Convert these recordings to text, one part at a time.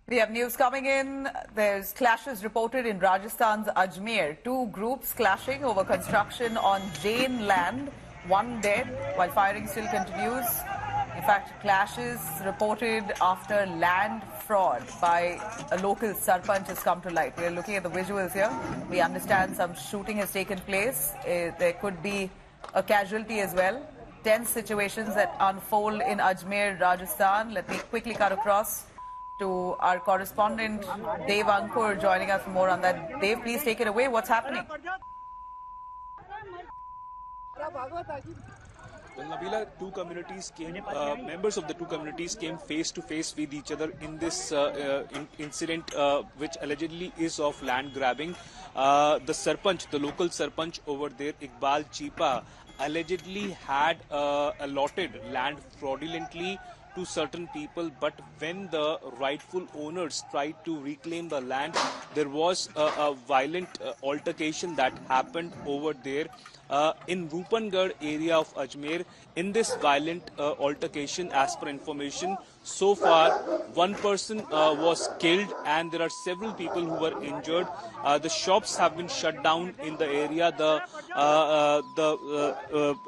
We have news coming in. There's clashes reported in Rajasthan's Ajmer. Two groups clashing over construction on Jain land. One dead while firing still continues. In fact, clashes reported after land fraud by a local sarpanch has come to light. We are looking at the visuals here. We understand some shooting has taken place. There could be a casualty as well. Tense situations that unfold in Ajmer, Rajasthan. Let me quickly cut across to our correspondent Dev Ankur joining us for more on that. Dev, please take it away. What's happening? Well, Nabila, two communities came, members of the two communities came face to face with each other in this incident, which allegedly is of land grabbing. The Sarpanch, the local Sarpanch over there, Iqbal Chipa, allegedly had allotted land fraudulently to certain people, but when the rightful owners tried to reclaim the land, there was a violent altercation that happened over there in Rupangarh area of Ajmer. In this violent altercation, as per information, so far one person was killed and there are several people who were injured. The shops have been shut down in the area. The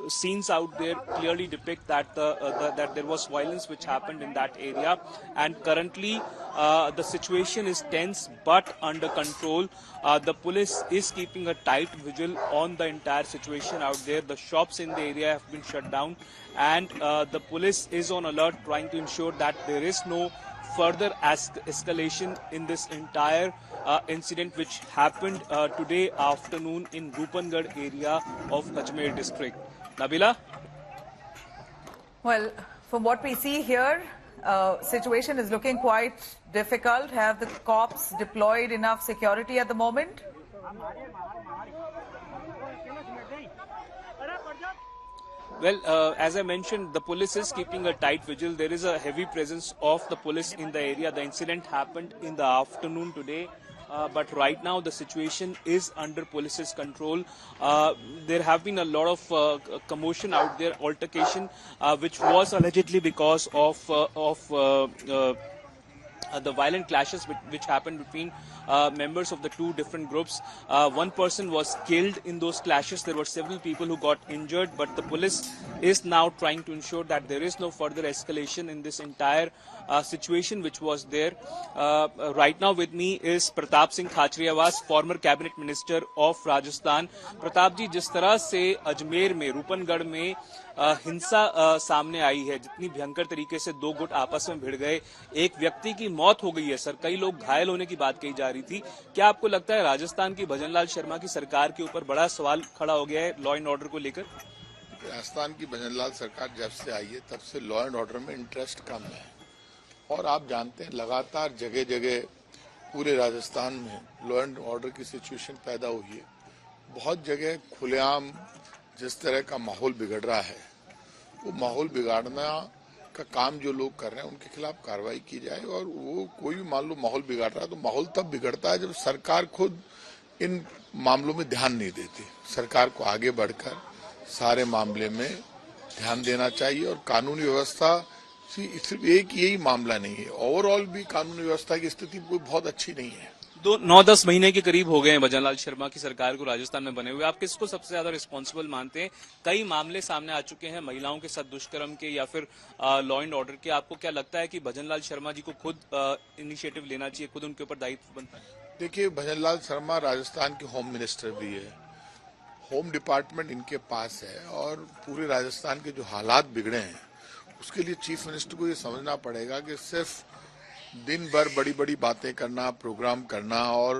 scenes out there clearly depict that that there was violence which happened in that area, and currently the situation is tense but under control. The police is keeping a tight vigil on the entire situation out there. The shops in the area have been shut down, and the police is on alert, trying to ensure that there is no further escalation in this entire incident which happened today afternoon in Rupangarh area of Ajmer district. Nabila? Well, from what we see here, situation is looking quite difficult. Have the cops deployed enough security at the moment? Well, as I mentioned, the police is keeping a tight vigil. There is a heavy presence of the police in the area. The incident happened in the afternoon today. But right now the situation is under police's control. There have been a lot of commotion out there, altercation, which was allegedly because of the violent clashes which happened between members of the two different groups. One person was killed in those clashes. There were several people who got injured, but the police is now trying to ensure that there is no further escalation in this entire situation which was there. Right now with me is Pratap Singh Khachariyawas, former cabinet minister of Rajasthan. Pratap ji, जिस तरह से अजमेर में, रूपनगढ़ में हिंसा सामने आई है, जितनी भयंकर तरीके से दो गुट आपस में भिड़ गए, एक व्यक्ति की मौत हो गई है सर, कई लोग घायल होने की बात कही जा रही थी, क्या आपको लगता है राजस्थान की भजनलाल शर्मा की सरकार के ऊपर बड़ा सवाल खड़ा हो गया है लॉ एंड ऑर्डर को लेकर? राजस्थान की भजनलाल सरकार जब से आई है तब से लॉ एंड ऑर्डर में इंटरेस्ट कम है, और आप जानते हैं लगातार जगह जगह पूरे राजस्थान में लॉ एंड ऑर्डर की सिचुएशन पैदा हुई है। बहुत जगह खुलेआम जिस तरह का माहौल बिगड़ रहा है, वो माहौल बिगाड़ना का काम जो लोग कर रहे हैं उनके खिलाफ कार्रवाई की जाए। और वो कोई भी मान लो माहौल बिगाड़ रहा है तो माहौल तब बिगड़ता है जब सरकार खुद इन मामलों में ध्यान नहीं देती। सरकार को आगे बढ़कर सारे मामले में ध्यान देना चाहिए, और कानूनी व्यवस्था सिर्फ एक यही मामला नहीं है, ओवरऑल भी कानूनी व्यवस्था की स्थिति कोई बहुत अच्छी नहीं है। 9-10 महीने के करीब हो गए हैं भजनलाल शर्मा की सरकार को राजस्थान में बने हुए। आप किसको सबसे ज्यादा रिस्पॉन्सिबल मानते हैं? कई मामले सामने आ चुके हैं महिलाओं के साथ दुष्कर्म के या फिर लॉ एंड ऑर्डर के। आपको क्या लगता है कि भजनलाल शर्मा जी को खुद इनिशिएटिव लेना चाहिए, खुद उनके ऊपर दायित्व बनता है? देखिए, भजनलाल शर्मा राजस्थान के होम मिनिस्टर भी है, होम डिपार्टमेंट इनके पास है, और पूरे राजस्थान के जो हालात बिगड़े हैं उसके लिए चीफ मिनिस्टर को ये समझना पड़ेगा कि सिर्फ दिन भर बड़ी बड़ी बातें करना, प्रोग्राम करना, और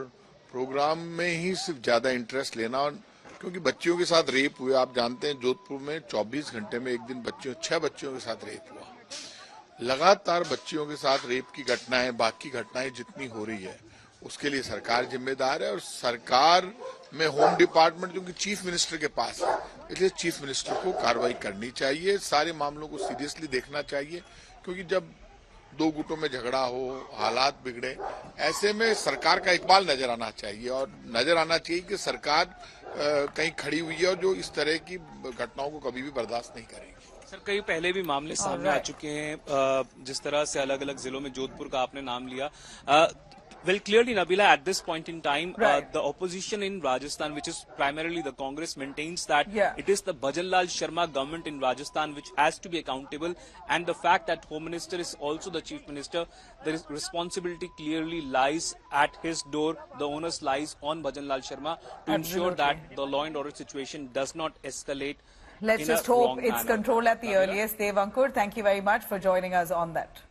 प्रोग्राम में ही सिर्फ ज्यादा इंटरेस्ट लेना, और क्योंकि बच्चियों के साथ रेप हुए, आप जानते हैं जोधपुर में 24 घंटे में एक दिन 6 बच्चियों के साथ रेप हुआ। लगातार बच्चियों के साथ रेप की घटनाएं, बाकी घटनाएं जितनी हो रही है उसके लिए सरकार जिम्मेदार है, और सरकार में होम डिपार्टमेंट क्योंकि चीफ मिनिस्टर के पास है, इसलिए चीफ मिनिस्टर को कार्रवाई करनी चाहिए, सारे मामलों को सीरियसली देखना चाहिए। क्योंकि जब दो गुटों में झगड़ा हो, हालात बिगड़े, ऐसे में सरकार का इकबाल नजर आना चाहिए, और नजर आना चाहिए कि सरकार कहीं खड़ी हुई है और जो इस तरह की घटनाओं को कभी भी बर्दाश्त नहीं करेगी। सर कई पहले भी मामले सामने आ चुके हैं जिस तरह से अलग अलग जिलों में जोधपुर का आपने नाम लिया well clearly Nabila at this point in time the opposition in Rajasthan which is primarily the Congress maintains that it is the Bhajanlal Sharma government in Rajasthan which has to be accountable and the fact that Home Minister is also the Chief Minister the responsibility clearly lies at his door the onus lies on Bhajanlal Sharma to ensure that the law and order situation does not escalate. Let's just hope it's controlled at the earliest. Dev Ankur, thank you very much for joining us on that.